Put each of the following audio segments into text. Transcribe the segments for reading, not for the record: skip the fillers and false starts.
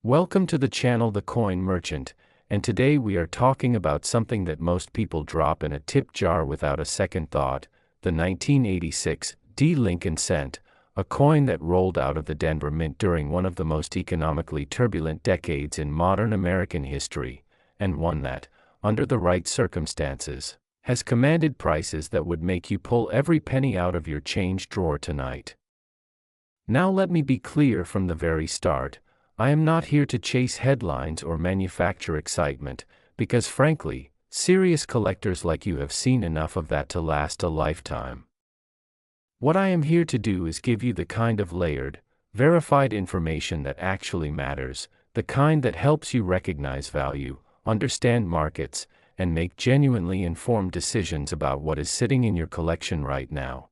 Welcome to the channel The Coin Merchant, and today we are talking about something that most people drop in a tip jar without a second thought, the 1986 D Lincoln cent, a coin that rolled out of the Denver Mint during one of the most economically turbulent decades in modern American history, and one that, under the right circumstances, has commanded prices that would make you pull every penny out of your change drawer tonight. Now let me be clear from the very start. I am not here to chase headlines or manufacture excitement, because frankly, serious collectors like you have seen enough of that to last a lifetime. What I am here to do is give you the kind of layered, verified information that actually matters, the kind that helps you recognize value, understand markets, and make genuinely informed decisions about what is sitting in your collection right now.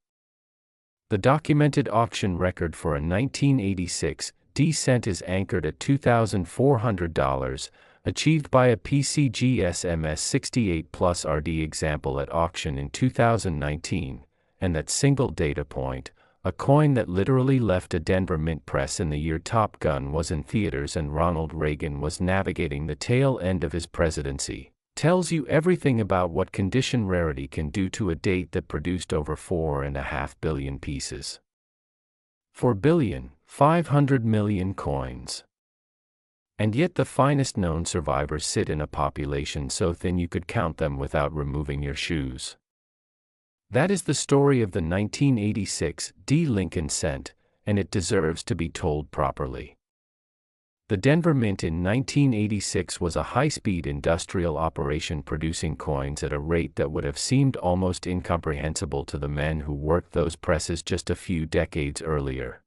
The documented auction record for a 1986 D cent is anchored at $2,400, achieved by a PCGS MS68 Plus RD example at auction in 2019, and that single data point, a coin that literally left a Denver Mint press in the year Top Gun was in theaters and Ronald Reagan was navigating the tail end of his presidency, tells you everything about what condition rarity can do to a date that produced over 4.5 billion pieces. 4,500 million coins. And yet the finest known survivors sit in a population so thin you could count them without removing your shoes. That is the story of the 1986 D Lincoln cent, and it deserves to be told properly. The Denver Mint in 1986 was a high-speed industrial operation producing coins at a rate that would have seemed almost incomprehensible to the men who worked those presses just a few decades earlier.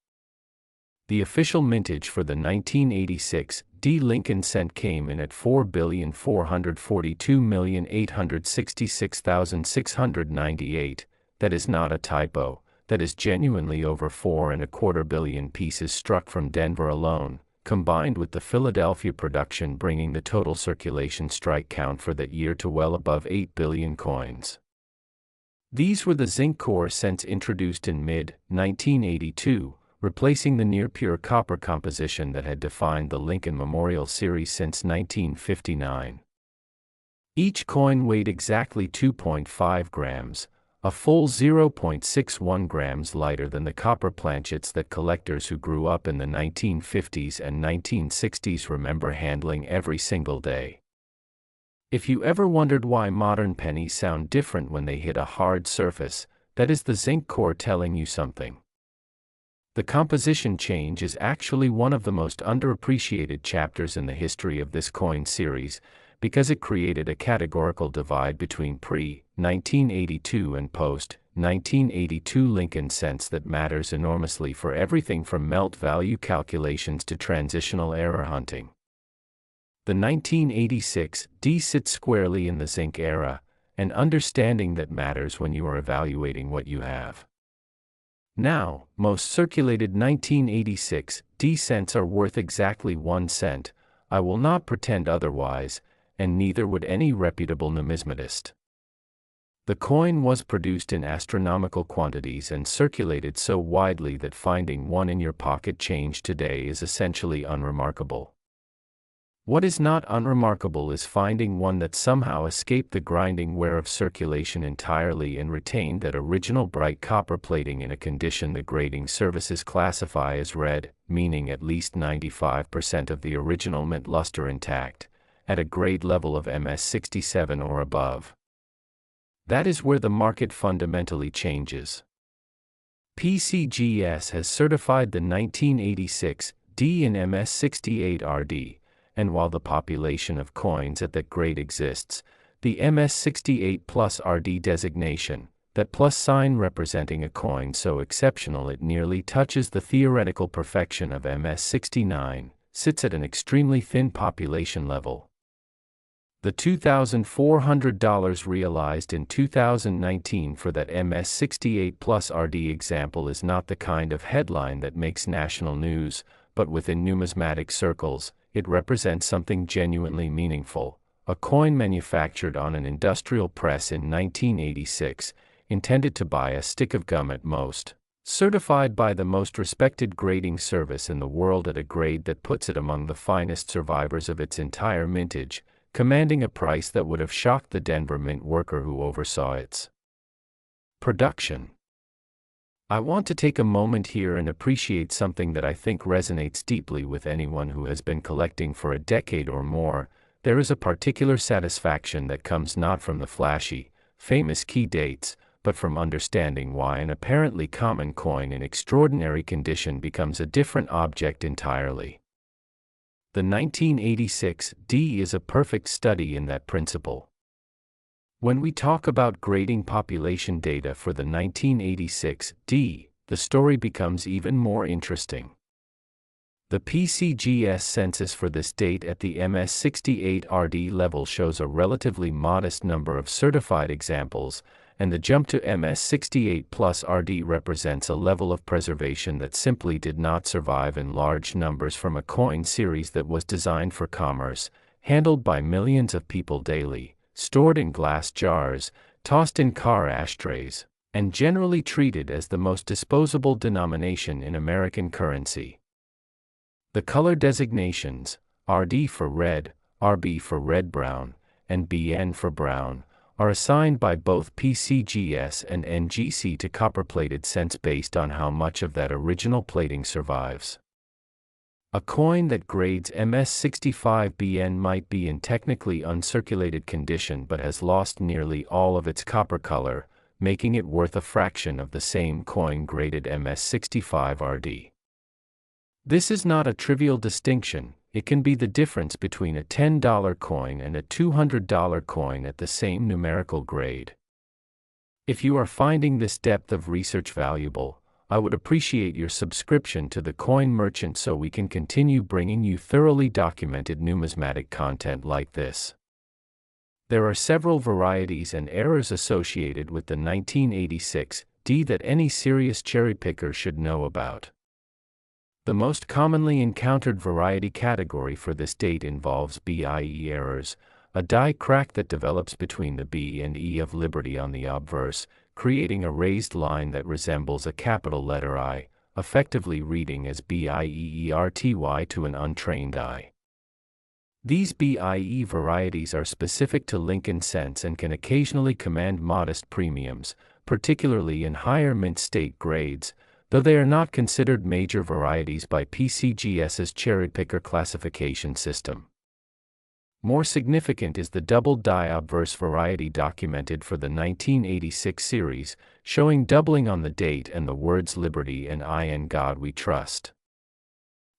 The official mintage for the 1986 D Lincoln cent came in at 4,442,866,698. That is not a typo, that is genuinely over 4.25 billion pieces struck from Denver alone, combined with the Philadelphia production bringing the total circulation strike count for that year to well above 8 billion coins. These were the zinc core cents introduced in mid-1982, replacing the near-pure copper composition that had defined the Lincoln Memorial Series since 1959. Each coin weighed exactly 2.5 grams, a full 0.61 grams lighter than the copper planchets that collectors who grew up in the 1950s and 1960s remember handling every single day. If you ever wondered why modern pennies sound different when they hit a hard surface, that is the zinc core telling you something. The composition change is actually one of the most underappreciated chapters in the history of this coin series, because it created a categorical divide between pre-1982 and post-1982 Lincoln cents that matters enormously for everything from melt value calculations to transitional error hunting. The 1986 D sits squarely in the zinc era, an understanding that matters when you are evaluating what you have. Now, most circulated 1986 D cents are worth exactly 1 cent, I will not pretend otherwise, and neither would any reputable numismatist. The coin was produced in astronomical quantities and circulated so widely that finding one in your pocket change today is essentially unremarkable. What is not unremarkable is finding one that somehow escaped the grinding wear of circulation entirely and retained that original bright copper plating in a condition the grading services classify as red, meaning at least 95% of the original mint luster intact, at a grade level of MS67 or above. That is where the market fundamentally changes. PCGS has certified the 1986 D in MS68 RD, and while the population of coins at that grade exists, the MS68 Plus RD designation, that plus sign representing a coin so exceptional it nearly touches the theoretical perfection of MS69, sits at an extremely thin population level. The $2,400 realized in 2019 for that MS68 Plus RD example is not the kind of headline that makes national news, but within numismatic circles, it represents something genuinely meaningful, a coin manufactured on an industrial press in 1986, intended to buy a stick of gum at most, Certified by the most respected grading service in the world at a grade that puts it among the finest survivors of its entire mintage, commanding a price that would have shocked the Denver mint worker who oversaw its production. I want to take a moment here and appreciate something that I think resonates deeply with anyone who has been collecting for a decade or more. There is a particular satisfaction that comes not from the flashy, famous key dates, but from understanding why an apparently common coin in extraordinary condition becomes a different object entirely. The 1986 D is a perfect study in that principle. When we talk about grading population data for the 1986 D, the story becomes even more interesting. The PCGS census for this date at the MS68 RD level shows a relatively modest number of certified examples, and the jump to MS68 plus RD represents a level of preservation that simply did not survive in large numbers from a coin series that was designed for commerce, handled by millions of people daily, stored in glass jars, tossed in car ashtrays, and generally treated as the most disposable denomination in American currency. The color designations, RD for red, RB for red-brown, and BN for brown, are assigned by both PCGS and NGC to copper-plated cents based on how much of that original plating survives. A coin that grades MS65 BN might be in technically uncirculated condition but has lost nearly all of its copper color, making it worth a fraction of the same coin graded MS65 RD. This is not a trivial distinction. It can be the difference between a $10 coin and a $200 coin at the same numerical grade. If you are finding this depth of research valuable, I would appreciate your subscription to the Coin Merchant so we can continue bringing you thoroughly documented numismatic content like this. There are several varieties and errors associated with the 1986 D that any serious cherry picker should know about. The most commonly encountered variety category for this date involves BIE errors, a die crack that develops between the B and E of Liberty on the obverse, creating a raised line that resembles a capital letter I, effectively reading as BIEERTY to an untrained eye. These BIE varieties are specific to Lincoln cents and can occasionally command modest premiums, particularly in higher mint state grades, though they are not considered major varieties by PCGS's cherry-picker classification system. More significant is the double die obverse variety documented for the 1986 series, showing doubling on the date and the words Liberty and I and God We Trust.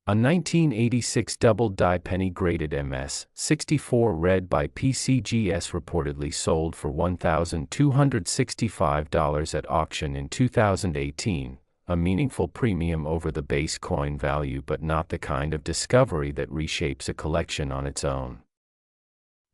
A 1986 double die penny graded MS64 read by PCGS reportedly sold for $1,265 at auction in 2018. A meaningful premium over the base coin value but not the kind of discovery that reshapes a collection on its own.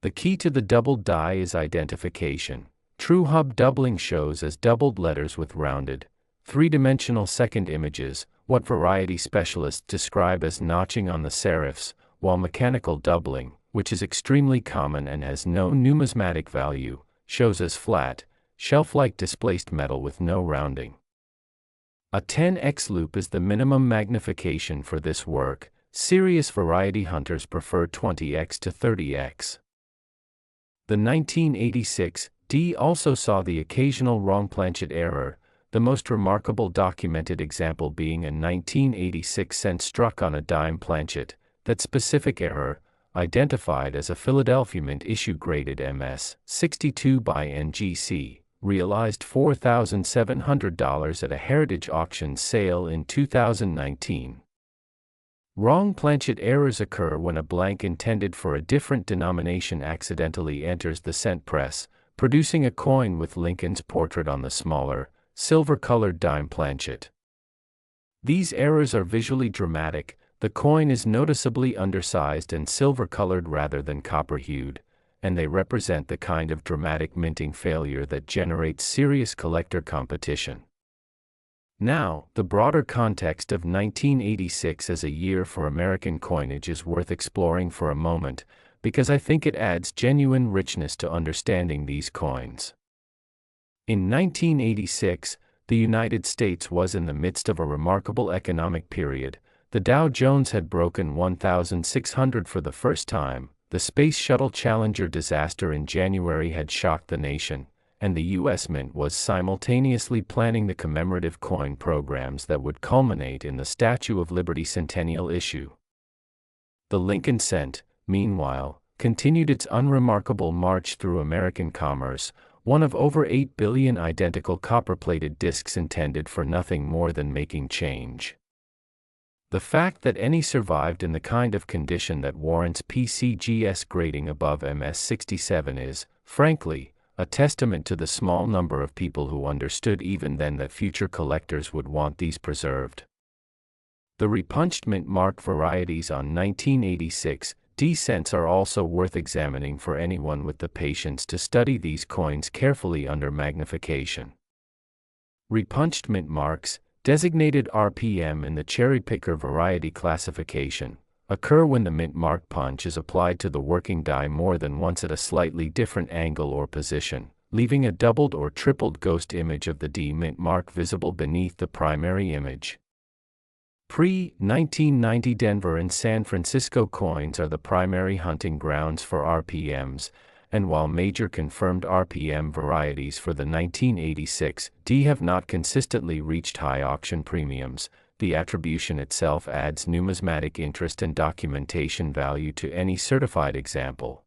The key to the doubled die is identification. True hub doubling shows as doubled letters with rounded, three-dimensional second images, what variety specialists describe as notching on the serifs, while mechanical doubling, which is extremely common and has no numismatic value, shows as flat, shelf-like displaced metal with no rounding. A 10x loop is the minimum magnification for this work. Serious variety hunters prefer 20x to 30x. The 1986 D also saw the occasional wrong planchet error, the most remarkable documented example being a 1986 cent struck on a dime planchet. That specific error, identified as a Philadelphia Mint issue graded MS62 by NGC, realized $4,700 at a heritage auction sale in 2019. Wrong planchet errors occur when a blank intended for a different denomination accidentally enters the cent press, producing a coin with Lincoln's portrait on the smaller, silver-colored dime planchet. These errors are visually dramatic. The coin is noticeably undersized and silver-colored rather than copper-hued, and they represent the kind of dramatic minting failure that generates serious collector competition. Now, the broader context of 1986 as a year for American coinage is worth exploring for a moment, because I think it adds genuine richness to understanding these coins. In 1986, The United States was in the midst of a remarkable economic period. The Dow Jones had broken 1,600 for the first time, the Space Shuttle Challenger disaster in January had shocked the nation, and the U.S. Mint was simultaneously planning the commemorative coin programs that would culminate in the Statue of Liberty centennial issue. The Lincoln cent, meanwhile, continued its unremarkable march through American commerce, one of over 8 billion identical copper-plated discs intended for nothing more than making change. The fact that any survived in the kind of condition that warrants PCGS grading above MS67 is, frankly, a testament to the small number of people who understood even then that future collectors would want these preserved. The repunched mint mark varieties on 1986 D cents are also worth examining for anyone with the patience to study these coins carefully under magnification. Repunched mint marks, designated RPM in the cherry picker variety classification, occur when the mint mark punch is applied to the working die more than once at a slightly different angle or position, leaving a doubled or tripled ghost image of the D mint mark visible beneath the primary image. Pre-1990 Denver and San Francisco coins are the primary hunting grounds for RPMs, and while major confirmed RPM varieties for the 1986 D have not consistently reached high auction premiums, the attribution itself adds numismatic interest and documentation value to any certified example.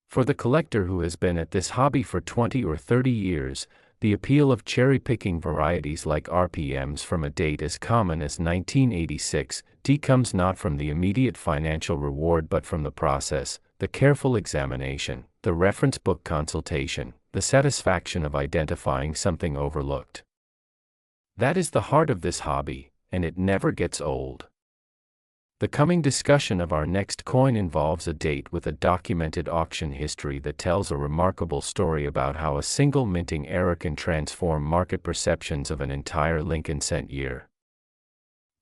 For the collector who has been at this hobby for 20 or 30 years, the appeal of cherry-picking varieties like RPMs from a date as common as 1986 D comes not from the immediate financial reward but from the process, the careful examination, the reference book consultation, the satisfaction of identifying something overlooked. That is the heart of this hobby, and it never gets old. The coming discussion of our next coin involves a date with a documented auction history that tells a remarkable story about how a single minting error can transform market perceptions of an entire Lincoln cent year.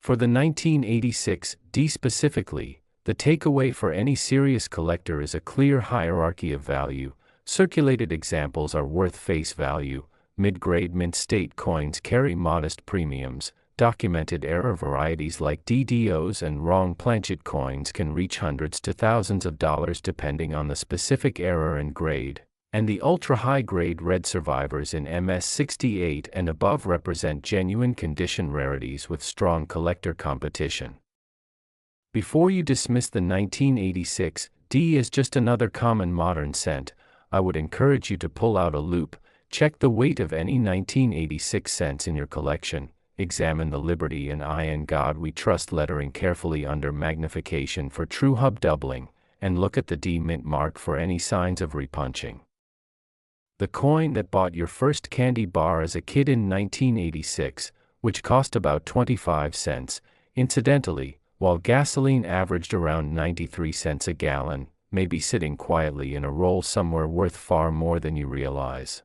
For the 1986 D specifically, the takeaway for any serious collector is a clear hierarchy of value. Circulated examples are worth face value, mid-grade mint state coins carry modest premiums, documented error varieties like DDOs and wrong planchet coins can reach hundreds to thousands of dollars depending on the specific error and grade, and the ultra-high-grade red survivors in MS68 and above represent genuine condition rarities with strong collector competition. Before you dismiss the 1986 D as just another common modern cent, I would encourage you to pull out a loupe, check the weight of any 1986 cents in your collection, examine the Liberty and I in God We Trust lettering carefully under magnification for true hub doubling, and look at the D mint mark for any signs of repunching. The coin that bought your first candy bar as a kid in 1986, which cost about 25 cents, incidentally, while gasoline averaged around 93 cents a gallon, may be sitting quietly in a roll somewhere worth far more than you realize.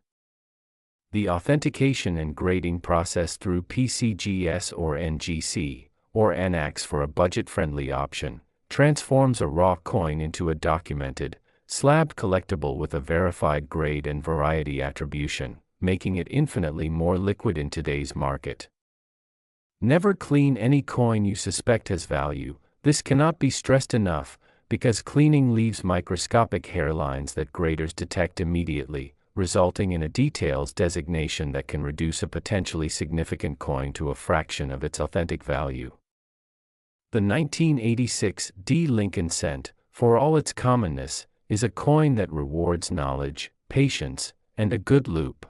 The authentication and grading process through PCGS or NGC, or NAX for a budget-friendly option, transforms a raw coin into a documented, slabbed collectible with a verified grade and variety attribution, making it infinitely more liquid in today's market. Never clean any coin you suspect has value. This cannot be stressed enough, because cleaning leaves microscopic hairlines that graders detect immediately, resulting in a details designation that can reduce a potentially significant coin to a fraction of its authentic value. The 1986 D Lincoln cent, for all its commonness, is a coin that rewards knowledge, patience, and a good loupe.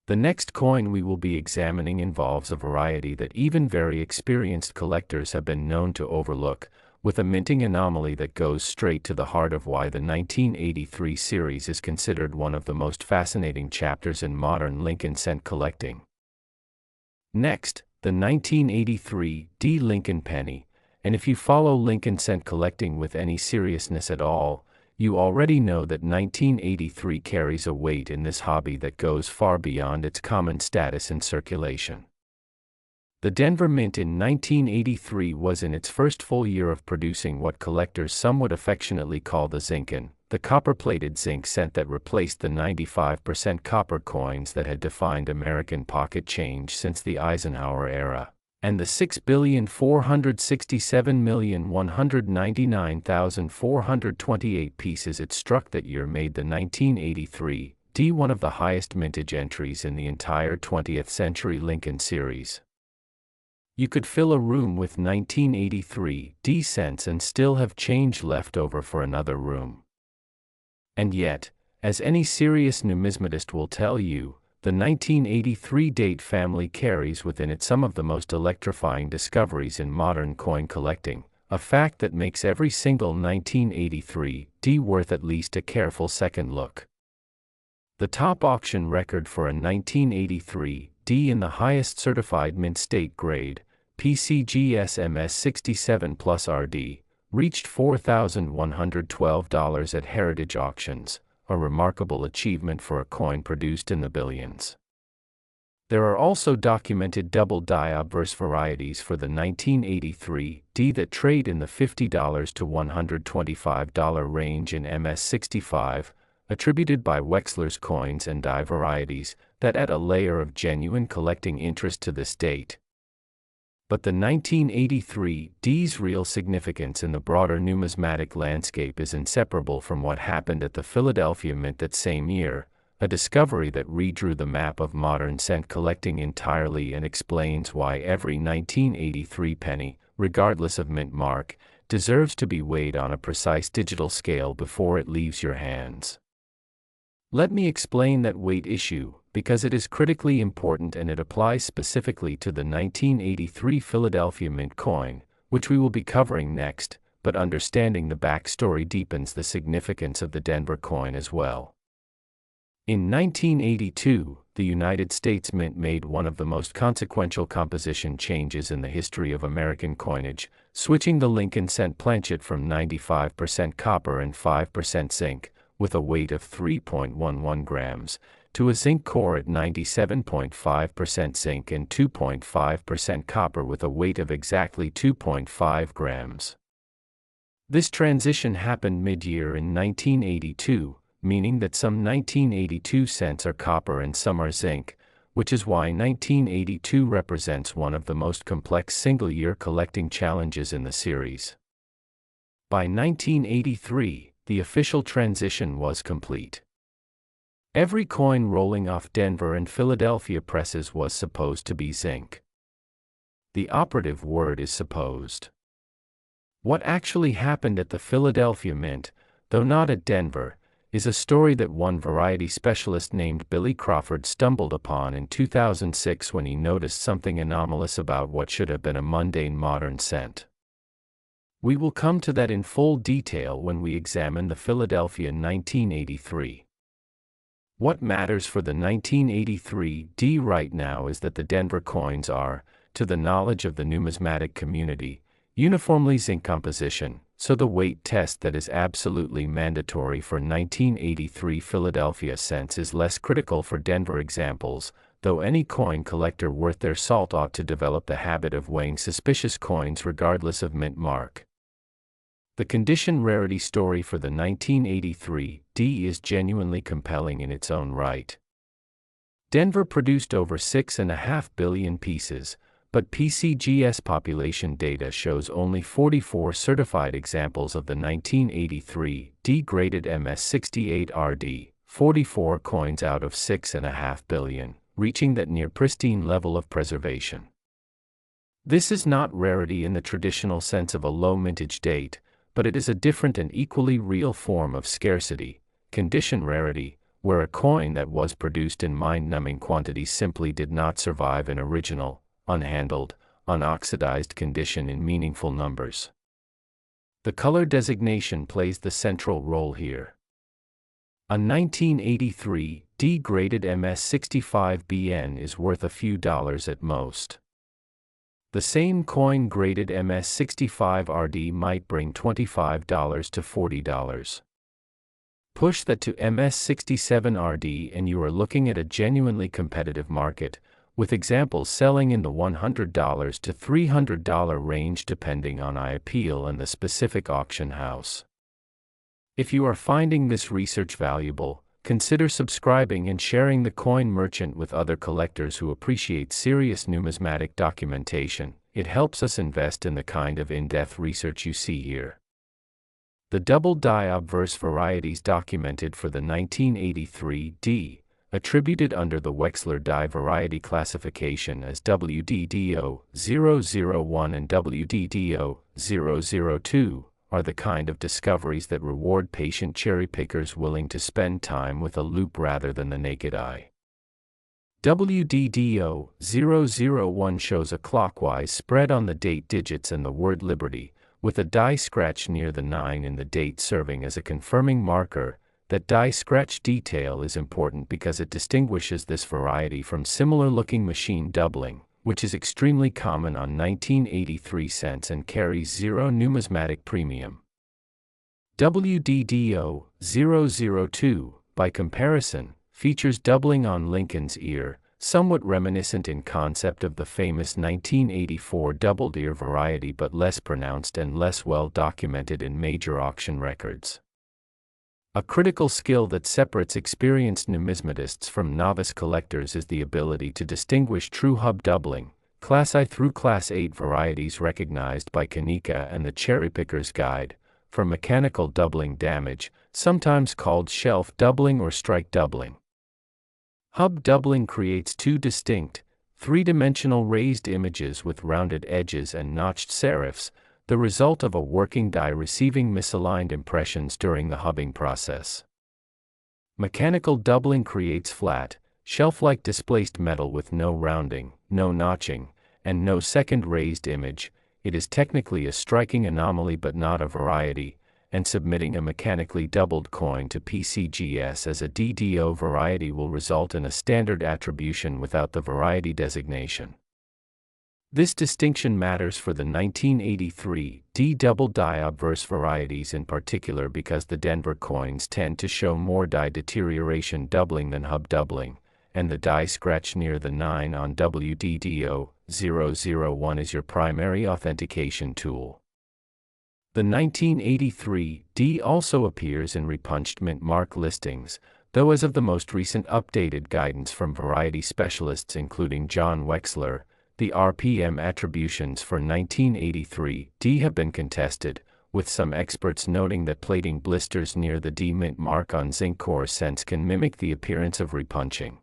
The next coin we will be examining involves a variety that even very experienced collectors have been known to overlook, with a minting anomaly that goes straight to the heart of why the 1983 series is considered one of the most fascinating chapters in modern Lincoln cent collecting. Next, the 1983 D Lincoln penny, and if you follow Lincoln cent collecting with any seriousness at all, you already know that 1983 carries a weight in this hobby that goes far beyond its common status in circulation. The Denver Mint in 1983 was in its first full year of producing what collectors somewhat affectionately call the Zinken, the copper-plated zinc cent that replaced the 95% copper coins that had defined American pocket change since the Eisenhower era, and the 6,467,199,428 pieces it struck that year made the 1983 D one of the highest mintage entries in the entire 20th century Lincoln series. You could fill a room with 1983 D cents and still have change left over for another room. And yet, as any serious numismatist will tell you, the 1983 date family carries within it some of the most electrifying discoveries in modern coin collecting, a fact that makes every single 1983 D worth at least a careful second look. The top auction record for a 1983 D in the highest certified mint state grade, PCGS MS67 Plus RD, reached $4,112 at Heritage Auctions, a remarkable achievement for a coin produced in the billions. There are also documented double die obverse varieties for the 1983 D that trade in the $50 to $125 range in MS65, attributed by Wexler's coins and die varieties that add a layer of genuine collecting interest to this date. But the 1983 D's real significance in the broader numismatic landscape is inseparable from what happened at the Philadelphia Mint that same year, a discovery that redrew the map of modern cent collecting entirely and explains why every 1983 penny, regardless of mint mark, deserves to be weighed on a precise digital scale before it leaves your hands. Let me explain that weight issue, because it is critically important and it applies specifically to the 1983 Philadelphia Mint coin, which we will be covering next, but understanding the backstory deepens the significance of the Denver coin as well. In 1982, the United States Mint made one of the most consequential composition changes in the history of American coinage, switching the Lincoln cent planchet from 95% copper and 5% zinc, with a weight of 3.11 grams, to a zinc core at 97.5% zinc and 2.5% copper with a weight of exactly 2.5 grams. This transition happened mid-year in 1982, meaning that some 1982 cents are copper and some are zinc, which is why 1982 represents one of the most complex single-year collecting challenges in the series. By 1983, the official transition was complete. Every coin rolling off Denver and Philadelphia presses was supposed to be zinc. The operative word is supposed. What actually happened at the Philadelphia Mint, though not at Denver, is a story that one variety specialist named Billy Crawford stumbled upon in 2006 when he noticed something anomalous about what should have been a mundane modern cent. We will come to that in full detail when we examine the Philadelphia 1983. What matters for the 1983 D right now is that the Denver coins are, to the knowledge of the numismatic community, uniformly zinc composition, so the weight test that is absolutely mandatory for 1983 Philadelphia cents is less critical for Denver examples, though any coin collector worth their salt ought to develop the habit of weighing suspicious coins regardless of mint mark. The condition-rarity story for the 1983 D is genuinely compelling in its own right. Denver produced over 6.5 billion pieces, but PCGS population data shows only 44 certified examples of the 1983 D-graded MS68 RD, 44 coins out of 6.5 billion, reaching that near pristine level of preservation. This is not rarity in the traditional sense of a low mintage date, but it is a different and equally real form of scarcity, condition rarity, where a coin that was produced in mind-numbing quantities simply did not survive in original, unhandled, unoxidized condition in meaningful numbers. The color designation plays the central role here. A 1983 D-graded MS65 BN is worth a few dollars at most. The same coin graded MS65 RD might bring $25 to $40. Push that to MS67 RD and you are looking at a genuinely competitive market, with examples selling in the $100 to $300 range depending on appeal and the specific auction house. If you are finding this research valuable, consider subscribing and sharing the Coin Merchant with other collectors who appreciate serious numismatic documentation. It helps us invest in the kind of in-depth research you see here. The double die obverse varieties documented for the 1983 D, attributed under the Wechsler die variety classification as WDDO-001 and WDDO-002, are the kind of discoveries that reward patient cherry pickers willing to spend time with a loupe rather than the naked eye. WDDO-001 shows a clockwise spread on the date digits and the word Liberty, with a die scratch near the 9 in the date serving as a confirming marker. That die scratch detail is important because it distinguishes this variety from similar-looking machine doubling, which is extremely common on 1983 cents and carries zero numismatic premium. WDDO-002, by comparison, features doubling on Lincoln's ear, somewhat reminiscent in concept of the famous 1984 doubled ear variety but less pronounced and less well documented in major auction records. A critical skill that separates experienced numismatists from novice collectors is the ability to distinguish true hub doubling, Class I through Class 8 varieties recognized by Kanika and the Cherry Picker's Guide, from mechanical doubling damage, sometimes called shelf doubling or strike doubling. Hub doubling creates two distinct, three-dimensional raised images with rounded edges and notched serifs, the result of a working die receiving misaligned impressions during the hubbing process. Mechanical doubling creates flat, shelf-like displaced metal with no rounding, no notching, and no second raised image. It is technically a striking anomaly but not a variety, and submitting a mechanically doubled coin to PCGS as a DDO variety will result in a standard attribution without the variety designation. This distinction matters for the 1983 D double die obverse varieties in particular because the Denver coins tend to show more die deterioration doubling than hub doubling, and the die scratch near the 9 on WDDO-001 is your primary authentication tool. The 1983 D also appears in repunched mint mark listings, though as of the most recent updated guidance from variety specialists including John Wechsler, the RPM attributions for 1983 D have been contested, with some experts noting that plating blisters near the D mint mark on zinc core cents can mimic the appearance of repunching.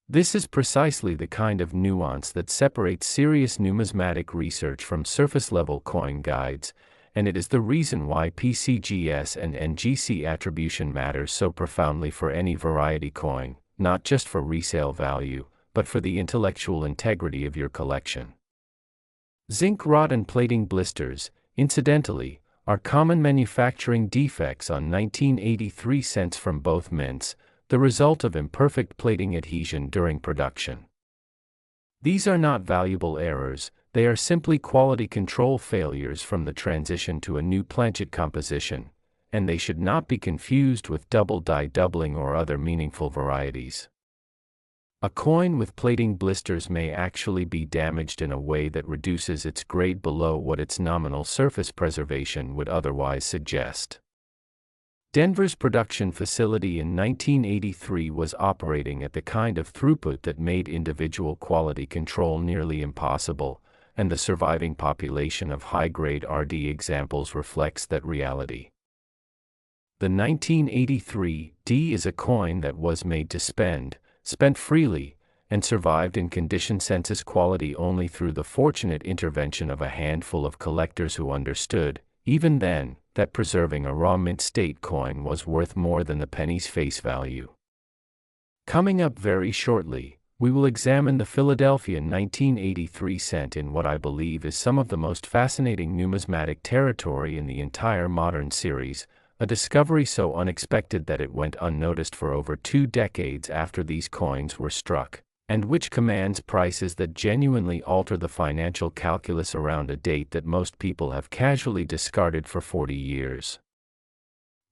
This is precisely the kind of nuance that separates serious numismatic research from surface-level coin guides, and it is the reason why PCGS and NGC attribution matters so profoundly for any variety coin, not just for resale value, but for the intellectual integrity of your collection. Zinc rot and plating blisters, incidentally, are common manufacturing defects on 1983 cents from both mints, the result of imperfect plating adhesion during production. These are not valuable errors, they are simply quality control failures from the transition to a new planchet composition, and they should not be confused with double die doubling or other meaningful varieties. A coin with plating blisters may actually be damaged in a way that reduces its grade below what its nominal surface preservation would otherwise suggest. Denver's production facility in 1983 was operating at the kind of throughput that made individual quality control nearly impossible, and the surviving population of high-grade RD examples reflects that reality. The 1983 D is a coin that was made to spent freely, and survived in condition census quality only through the fortunate intervention of a handful of collectors who understood, even then, that preserving a raw mint state coin was worth more than the penny's face value. Coming up very shortly, we will examine the Philadelphia 1983 cent in what I believe is some of the most fascinating numismatic territory in the entire modern series, a discovery so unexpected that it went unnoticed for over 2 decades after these coins were struck, and which commands prices that genuinely alter the financial calculus around a date that most people have casually discarded for 40 years.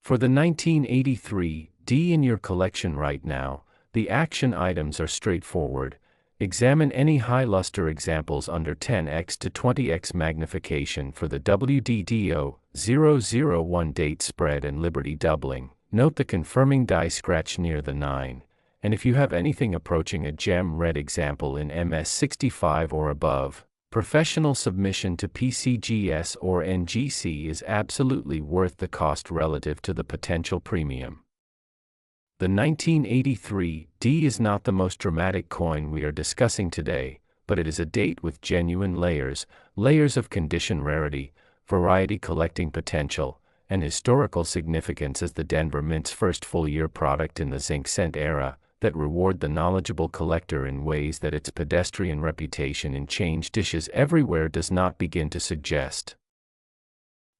For the 1983 D in your collection right now, the action items are straightforward: Examine any high luster examples under 10x to 20x magnification for the WDDO-001 date spread and Liberty doubling. Note the confirming die scratch near the 9, and if you have anything approaching a gem red example in MS65 or above, professional submission to PCGS or NGC is absolutely worth the cost relative to the potential premium. The 1983 D is not the most dramatic coin we are discussing today, but it is a date with genuine layers of condition rarity, variety collecting potential, and historical significance as the Denver Mint's first full-year product in the zinc cent era, that reward the knowledgeable collector in ways that its pedestrian reputation in change dishes everywhere does not begin to suggest.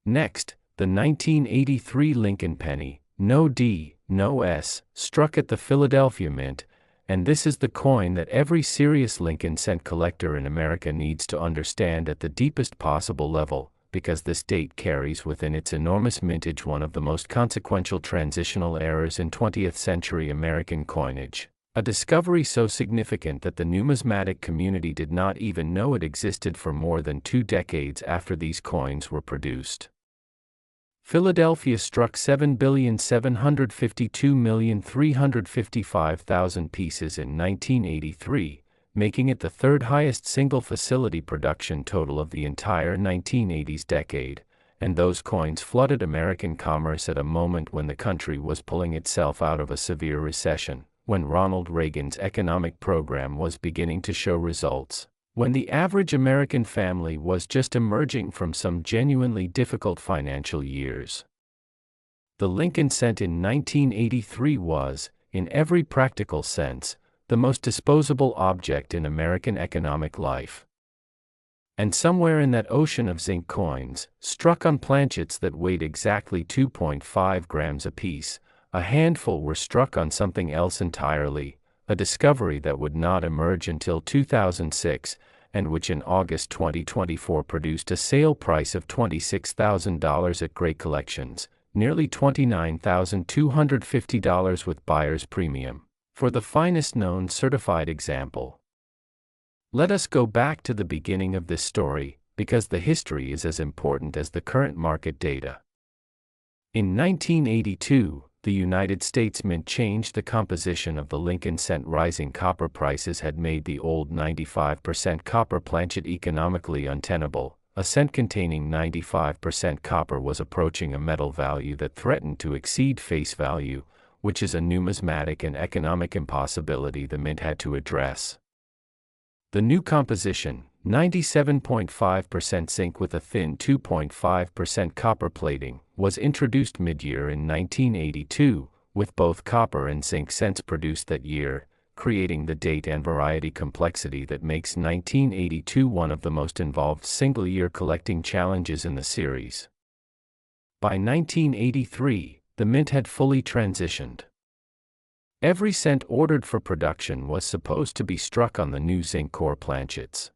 Next, the 1983 Lincoln penny, no D, no S, struck at the Philadelphia Mint, and this is the coin that every serious Lincoln cent collector in America needs to understand at the deepest possible level, because this date carries within its enormous mintage one of the most consequential transitional errors in 20th century American coinage, a discovery so significant that the numismatic community did not even know it existed for more than 2 decades after these coins were produced. Philadelphia struck 7,752,355,000 pieces in 1983, making it the third highest single facility production total of the entire 1980s decade, and those coins flooded American commerce at a moment when the country was pulling itself out of a severe recession, when Ronald Reagan's economic program was beginning to show results, when the average American family was just emerging from some genuinely difficult financial years. The Lincoln cent in 1983 was, in every practical sense, the most disposable object in American economic life. And somewhere in that ocean of zinc coins, struck on planchets that weighed exactly 2.5 grams apiece, a handful were struck on something else entirely, a discovery that would not emerge until 2006, and which in August 2024 produced a sale price of $26,000 at Great Collections, nearly $29,250 with buyer's premium, for the finest known certified example. Let us go back to the beginning of this story, because the history is as important as the current market data. In 1982, the United States Mint changed the composition of the Lincoln cent. Rising copper prices had made the old 95% copper planchet economically untenable. A cent containing 95% copper was approaching a metal value that threatened to exceed face value, which is a numismatic and economic impossibility the Mint had to address. The new composition, 97.5% zinc with a thin 2.5% copper plating, was introduced mid-year in 1982, with both copper and zinc cents produced that year, creating the date and variety complexity that makes 1982 one of the most involved single-year collecting challenges in the series. By 1983, the Mint had fully transitioned. Every cent ordered for production was supposed to be struck on the new zinc core planchets.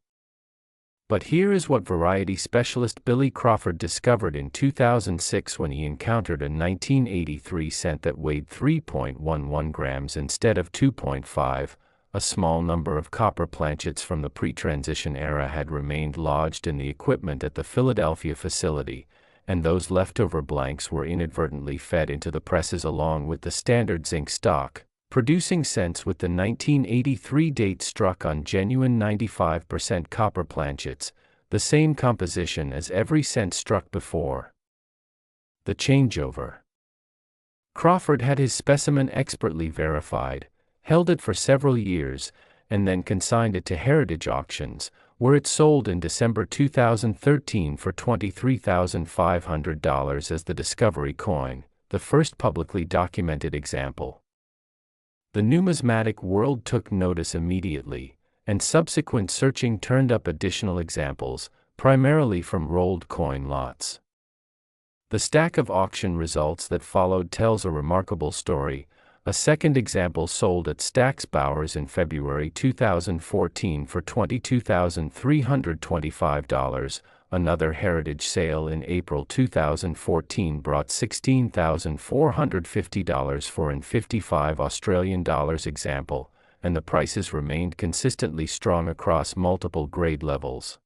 But here is what variety specialist Billy Crawford discovered in 2006 when he encountered a 1983 cent that weighed 3.11 grams instead of 2.5. A small number of copper planchets from the pre-transition era had remained lodged in the equipment at the Philadelphia facility, and those leftover blanks were inadvertently fed into the presses along with the standard zinc stock, producing cents with the 1983 date struck on genuine 95% copper planchets, the same composition as every cent struck before. The changeover. Crawford had his specimen expertly verified, held it for several years, and then consigned it to Heritage Auctions, where it sold in December 2013 for $23,500 as the Discovery coin, the first publicly documented example. The numismatic world took notice immediately, and subsequent searching turned up additional examples, primarily from rolled coin lots. The stack of auction results that followed tells a remarkable story. A second example sold at Stack's Bowers in February 2014 for $22,325. Another Heritage sale in April 2014 brought $16,450 for an $55 Australian dollars example, and the prices remained consistently strong across multiple grade levels.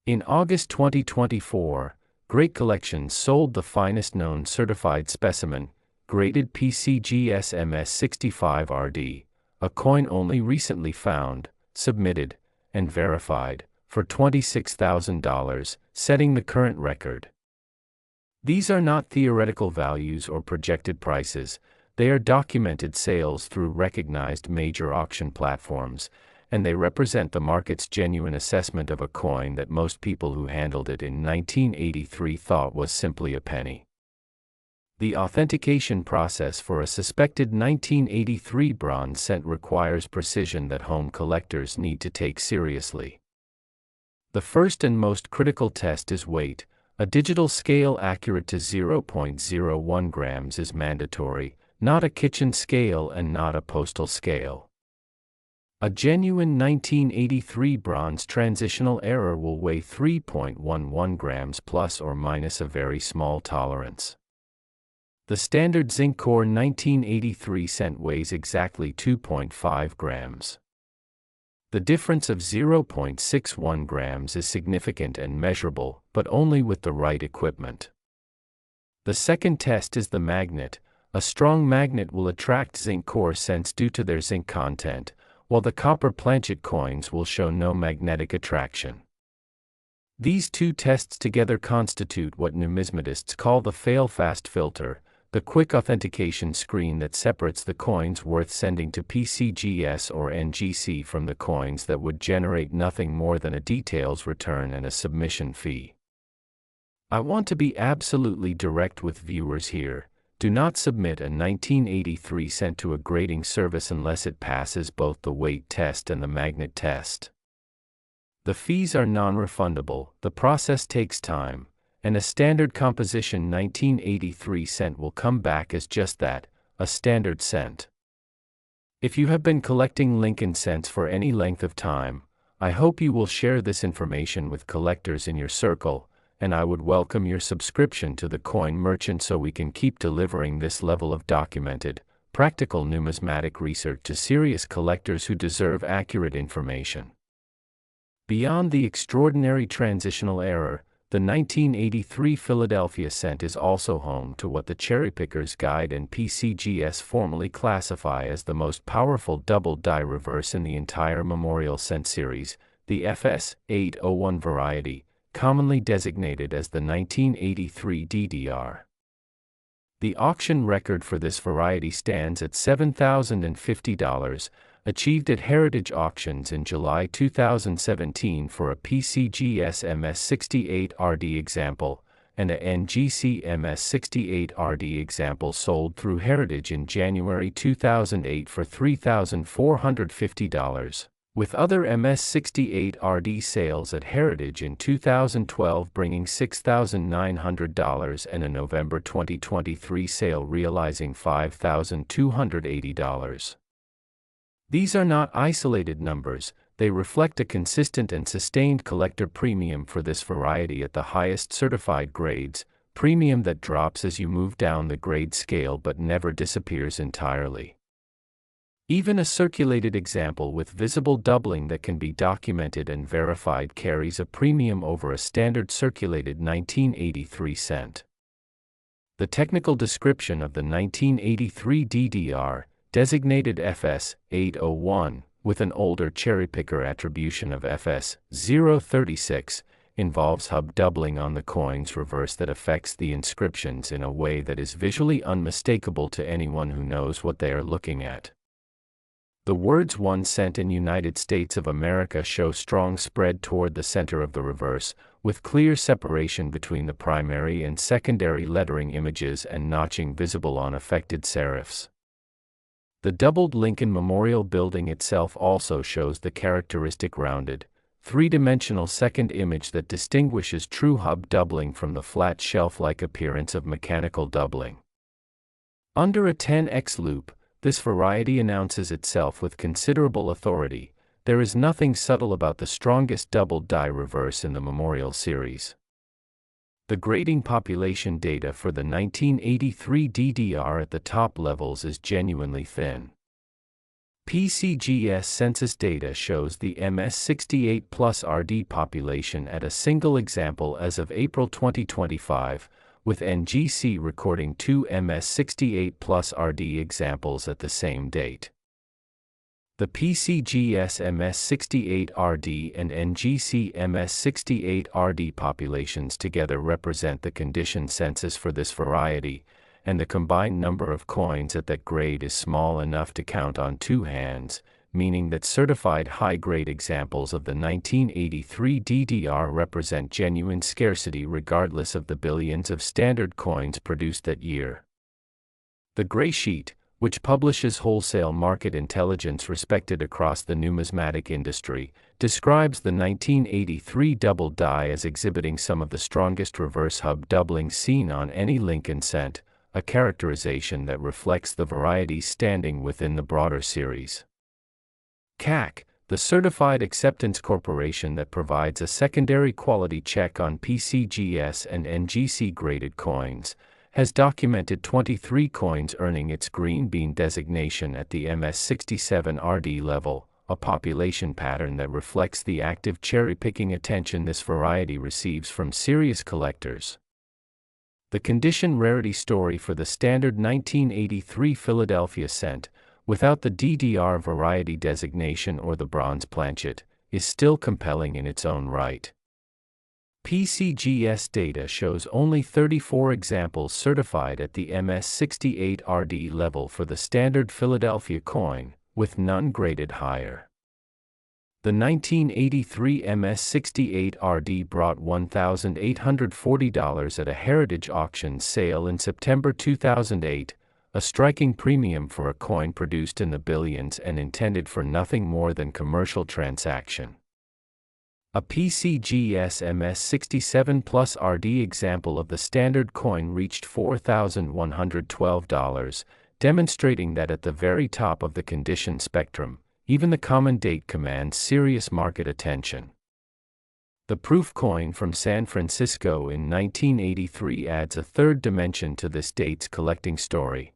In August 2024, Great Collections sold the finest known certified specimen, graded PCGS MS65RD, a coin only recently found, submitted, and verified, for $26,000, setting the current record. These are not theoretical values or projected prices, they are documented sales through recognized major auction platforms, and they represent the market's genuine assessment of a coin that most people who handled it in 1983 thought was simply a penny. The authentication process for a suspected 1983 bronze cent requires precision that home collectors need to take seriously. The first and most critical test is weight. A digital scale accurate to 0.01 grams is mandatory, not a kitchen scale and not a postal scale. A genuine 1983 bronze transitional error will weigh 3.11 grams plus or minus a very small tolerance. The standard zinc core 1983 cent weighs exactly 2.5 grams. The difference of 0.61 grams is significant and measurable, but only with the right equipment. The second test is the magnet. A strong magnet will attract zinc core cents due to their zinc content, while the copper planchet coins will show no magnetic attraction. These two tests together constitute what numismatists call the fail-fast filter, the quick authentication screen that separates the coins worth sending to PCGS or NGC from the coins that would generate nothing more than a details return and a submission fee. I want to be absolutely direct with viewers here. Do not submit a 1983 cent to a grading service unless it passes both the weight test and the magnet test. The fees are non-refundable, the process takes time, and a standard composition 1983 cent will come back as just that, a standard cent. If you have been collecting Lincoln cents for any length of time, I hope you will share this information with collectors in your circle, and I would welcome your subscription to the Coin Merchant so we can keep delivering this level of documented, practical numismatic research to serious collectors who deserve accurate information. Beyond the extraordinary transitional error, the 1983 Philadelphia cent is also home to what the Cherry Pickers Guide and PCGS formally classify as the most powerful double die reverse in the entire Memorial Cent series, the FS 801 variety, commonly designated as the 1983 DDR. The auction record for this variety stands at $7,050, achieved at Heritage Auctions in July 2017 for a PCGS MS68RD example, and a NGC MS68RD example sold through Heritage in January 2008 for $3,450, with other MS68RD sales at Heritage in 2012 bringing $6,900 and a November 2023 sale realizing $5,280. These are not isolated numbers, they reflect a consistent and sustained collector premium for this variety at the highest certified grades, premium that drops as you move down the grade scale but never disappears entirely. Even a circulated example with visible doubling that can be documented and verified carries a premium over a standard circulated 1983 cent. The technical description of the 1983 DDR, designated FS 801, with an older cherry picker attribution of FS 036, involves hub doubling on the coin's reverse that affects the inscriptions in a way that is visually unmistakable to anyone who knows what they are looking at. The words 1 cent in United States of America show strong spread toward the center of the reverse, with clear separation between the primary and secondary lettering images and notching visible on affected serifs. The doubled Lincoln Memorial Building itself also shows the characteristic rounded, three-dimensional second image that distinguishes true hub doubling from the flat shelf-like appearance of mechanical doubling. Under a 10x loop, this variety announces itself with considerable authority. There is nothing subtle about the strongest double die reverse in the Memorial series. The grading population data for the 1983 DDR at the top levels is genuinely thin. PCGS census data shows the MS68 plus RD population at a single example as of April 2025, with NGC recording 2 MS68 plus RD examples at the same date. The PCGS MS68RD and NGC MS68RD populations together represent the condition census for this variety, and the combined number of coins at that grade is small enough to count on two hands, meaning that certified high-grade examples of the 1983 DDR represent genuine scarcity regardless of the billions of standard coins produced that year. The Gray Sheet, which publishes wholesale market intelligence respected across the numismatic industry, describes the 1983 double die as exhibiting some of the strongest reverse hub doubling seen on any Lincoln cent, a characterization that reflects the variety's standing within the broader series. CAC, the Certified Acceptance Corporation that provides a secondary quality check on PCGS and NGC graded coins, has documented 23 coins earning its green bean designation at the MS67RD level, a population pattern that reflects the active cherry-picking attention this variety receives from serious collectors. The condition rarity story for the standard 1983 Philadelphia cent, without the DDR variety designation or the bronze planchet, is still compelling in its own right. PCGS data shows only 34 examples certified at the MS68RD level for the standard Philadelphia coin, with none graded higher. The 1983 MS68RD brought $1,840 at a heritage auction sale in September 2008, a striking premium for a coin produced in the billions and intended for nothing more than commercial transaction. A PCGS MS67 plus RD example of the standard coin reached $4,112, demonstrating that at the very top of the condition spectrum, even the common date commands serious market attention. The proof coin from San Francisco in 1983 adds a third dimension to this date's collecting story.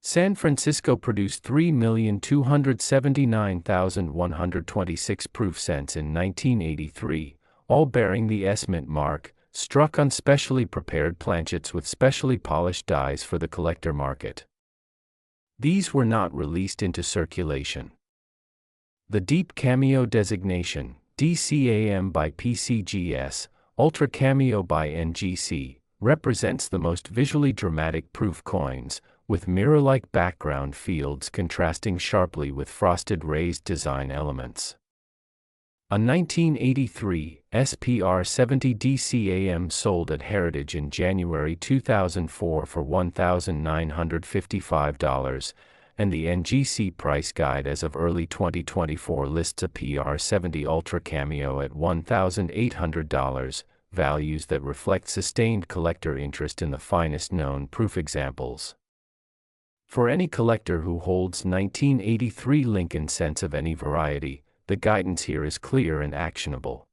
San Francisco produced 3,279,126 proof cents in 1983, all bearing the S-Mint mark, struck on specially prepared planchets with specially polished dies for the collector market. These were not released into circulation. The Deep Cameo designation, DCAM by PCGS, Ultra Cameo by NGC, represents the most visually dramatic proof coins, with mirror-like background fields contrasting sharply with frosted raised design elements. A 1983 SPR-70 DCAM sold at Heritage in January 2004 for $1,955, and the NGC price guide as of early 2024 lists a PR-70 Ultra Cameo at $1,800, values that reflect sustained collector interest in the finest known proof examples. For any collector who holds 1983 Lincoln cents of any variety, the guidance here is clear and actionable.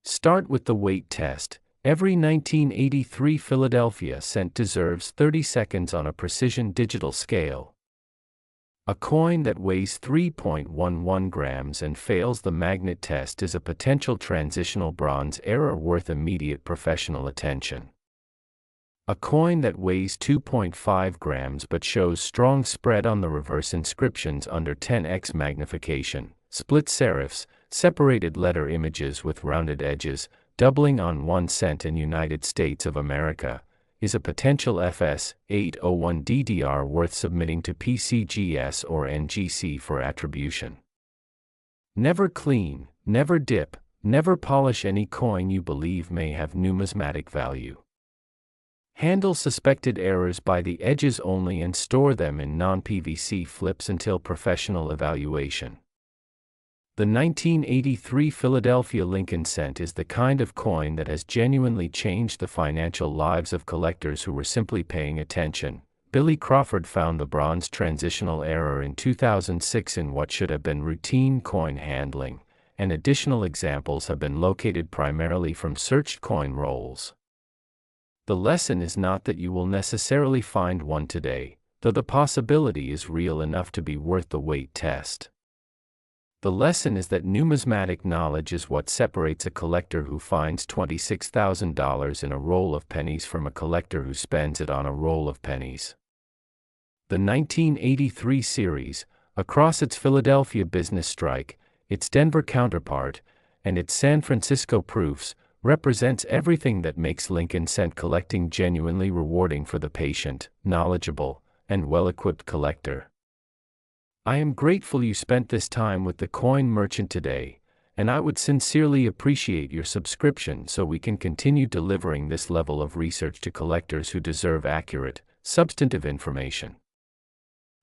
Start with the weight test. Every 1983 Philadelphia cent deserves 30 seconds on a precision digital scale. A coin that weighs 3.11 grams and fails the magnet test is a potential transitional bronze error worth immediate professional attention. A coin that weighs 2.5 grams but shows strong spread on the reverse inscriptions under 10x magnification, split serifs, separated letter images with rounded edges, doubling on 1 cent in United States of America, is a potential FS 801 DDR worth submitting to PCGS or NGC for attribution. Never clean, never dip, never polish any coin you believe may have numismatic value. Handle suspected errors by the edges only and store them in non-PVC flips until professional evaluation. The 1983 Philadelphia Lincoln cent is the kind of coin that has genuinely changed the financial lives of collectors who were simply paying attention. Billy Crawford found the bronze transitional error in 2006 in what should have been routine coin handling, and additional examples have been located primarily from searched coin rolls. The lesson is not that you will necessarily find one today, though the possibility is real enough to be worth the weight test. The lesson is that numismatic knowledge is what separates a collector who finds $26,000 in a roll of pennies from a collector who spends it on a roll of pennies. The 1983 series, across its Philadelphia business strike, its Denver counterpart, and its San Francisco proofs, represents everything that makes Lincoln cent collecting genuinely rewarding for the patient, knowledgeable, and well-equipped collector. I am grateful you spent this time with the coin merchant today, and I would sincerely appreciate your subscription so we can continue delivering this level of research to collectors who deserve accurate, substantive information.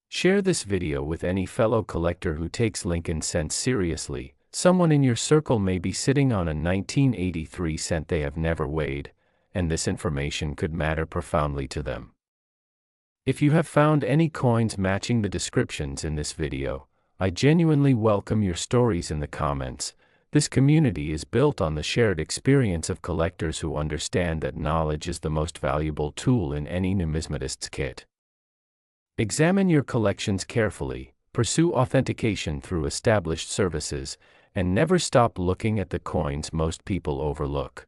Share this video with any fellow collector who takes Lincoln cents seriously. Someone in your circle may be sitting on a 1983 cent they have never weighed, and this information could matter profoundly to them. If you have found any coins matching the descriptions in this video, I genuinely welcome your stories in the comments. This community is built on the shared experience of collectors who understand that knowledge is the most valuable tool in any numismatist's kit. Examine your collections carefully, pursue authentication through established services, and never stop looking at the coins most people overlook.